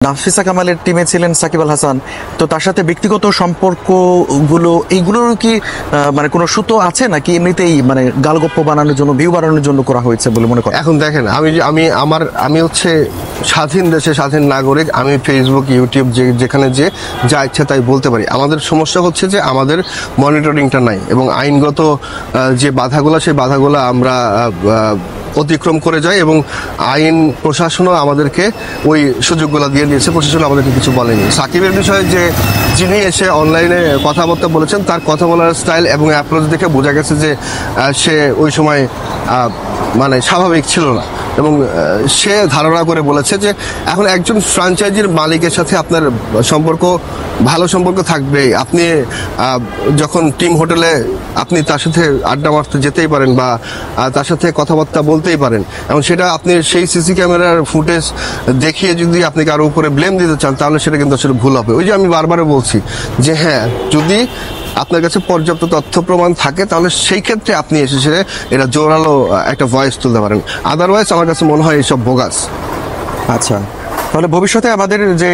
নাফিসা কামালের টিমে ছিলেন সাকিব আল হাসান, তো তার সাথে ব্যক্তিগত সম্পর্কগুলো এইগুলোর কি মানে কোনো সুতো আছে নাকি এমনিতেই মানে গালগপ্প বানানোর জন্য, ভিউ বাড়ানোর জন্য করা হয়েছে বলে মনে করেন? এখন দেখেন, আমি হচ্ছে স্বাধীন দেশে স্বাধীন নাগরিক। আমি ফেসবুক, ইউটিউব যেখানে যা ইচ্ছা তাই বলতে পারি। আমাদের সমস্যা হচ্ছে যে আমাদের মনিটরিংটা নাই, এবং আইনগত যে বাধাগুলো, সেই বাধাগুলো আমরা অতিক্রম করে যায়, এবং আইন প্রশাসনও আমাদেরকে ওই সুযোগগুলো দিয়ে দিয়েছে। প্রশাসন আমাদেরকে কিছু বলেনি। সাকিবের বিষয়ে যিনি এসে অনলাইনে কথাবার্তা বলেছেন, তার কথা বলার স্টাইল এবং অ্যাপ্রোচ দেখে বোঝা গেছে যে সে ওই সময় মানে স্বাভাবিক ছিল না, এবং সে ধারণা করে বলেছে যে এখন একজন ফ্র্যাঞ্চাইজির মালিকের সাথে আপনার ভালো সম্পর্ক থাকবে। আপনি যখন টিম হোটেলে আপনি তার সাথে আড্ডা মারতে যেতেই পারেন, বা তার সাথে কথাবার্তা বলতেই পারেন, এবং সেটা আপনি সেই সিসি ক্যামেরার ফুটেজ দেখিয়ে যদি আপনি কারো উপরে ব্লেম দিতে চান, তাহলে সেটা কিন্তু আসলে ভুল হবে। ওই যে আমি বারবার বলছি যে হ্যাঁ, যদি আপনার কাছে পর্যাপ্ত তথ্য প্রমাণ থাকে, তাহলে সেই ক্ষেত্রে আপনি এসে এটা জোরালো একটা ভয়েস তুলতে পারেন। আদারওয়াইজ আমার কাছে মনে হয় এইসব বোগাস। আচ্ছা, তাহলে ভবিষ্যতে আমাদের যে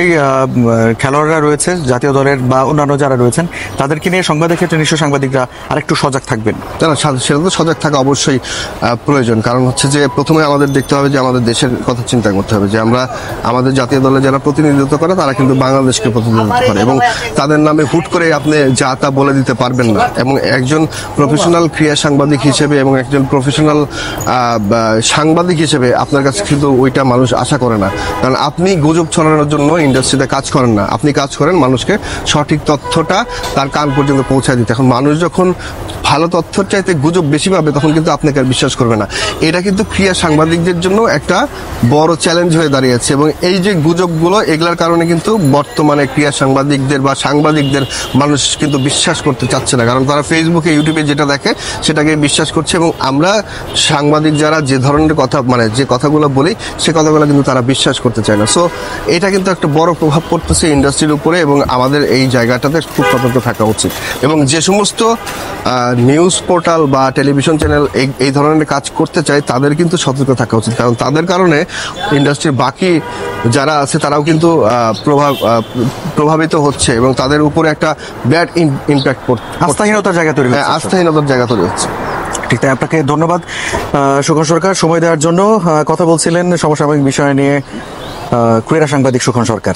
খেলোয়াড়রা রয়েছে জাতীয় দলের বা অন্যান্য যারা রয়েছেন, তাদেরকে নিয়ে সংবাদের ক্ষেত্রে নিশ্চয় সাংবাদিকরা আরেকটু সজাগ থাকবেন। সেটা তো সজাগ থাকা অবশ্যই প্রয়োজন। কারণ হচ্ছে যে প্রথমে আমাদের দেখতে হবে যে আমাদের দেশের কথা চিন্তা করতে হবে, যে আমাদের জাতীয় দলে যারা প্রতিনিধিত্ব করে, তারা কিন্তু বাংলাদেশকে প্রতিনিধিত্ব করে, এবং তাদের নামে হুট করে আপনি যা তা বলে দিতে পারবেন না। এবং একজন প্রফেশনাল ক্রীড়া সাংবাদিক হিসেবে এবং একজন প্রফেশনাল সাংবাদিক হিসেবে আপনার কাছে কিন্তু ওইটা মানুষ আশা করে না। কারণ আপনি গুজব ছড়ানোর জন্য ইন্ডাস্ট্রিতে কাজ করেন না, আপনি কাজ করেন মানুষকে সঠিক তথ্যটা তার কান পর্যন্ত পৌঁছায় দিতে। এখন মানুষ যখন ভালো তথ্যর চাইতে গুজব বেশি পাবে, তখন কিন্তু আপনাকে আর বিশ্বাস করবে না। এটা কিন্তু ক্রীড়া সাংবাদিকদের জন্য একটা বড় চ্যালেঞ্জ হয়ে দাঁড়িয়েছে, এবং এই যে গুজবগুলো, এগুলোর কারণে কিন্তু বর্তমানে ক্রীড়া সাংবাদিকদের বা সাংবাদিকদের মানুষ কিন্তু বিশ্বাস করতে চাচ্ছে না। কারণ তারা ফেসবুকে, ইউটিউবে যেটা দেখে সেটাকে বিশ্বাস করছে, এবং আমরা সাংবাদিক যারা যে ধরনের কথা যে কথাগুলো বলি, সে কথাগুলো কিন্তু তারা বিশ্বাস করতে চায় না। সো এটা কিন্তু একটা বড় প্রভাব পড়তেছে ইন্ডাস্ট্রির উপরে, এবং আমাদের এই জায়গাটাতে খুব সতর্ক থাকা উচিত। এবং যে সমস্ত নিউজ পোর্টাল বা টেলিভিশন চ্যানেল এই ধরনের কাজ করতে চায়, তাদের কিন্তু সতর্ক থাকা উচিত। কারণ তাদের কারণে ইন্ডাস্ট্রির বাকি যারা আছে তারাও কিন্তু প্রভাবিত হচ্ছে, এবং তাদের উপরে একটা ব্যাড ইম্প্যাক্ট পড়ছে। আস্থাহীনতার জায়গা তৈরি হচ্ছে। আস্থাহীনতার জায়গা তৈরি হচ্ছে। ঠিক তাই। আপনাকে ধন্যবাদ সুখন সরকার, সময় দেওয়ার জন্য। কথা বলছিলেন সমসাময়িক বিষয় নিয়ে ক্রীড়া সাংবাদিক সুখন সরকার।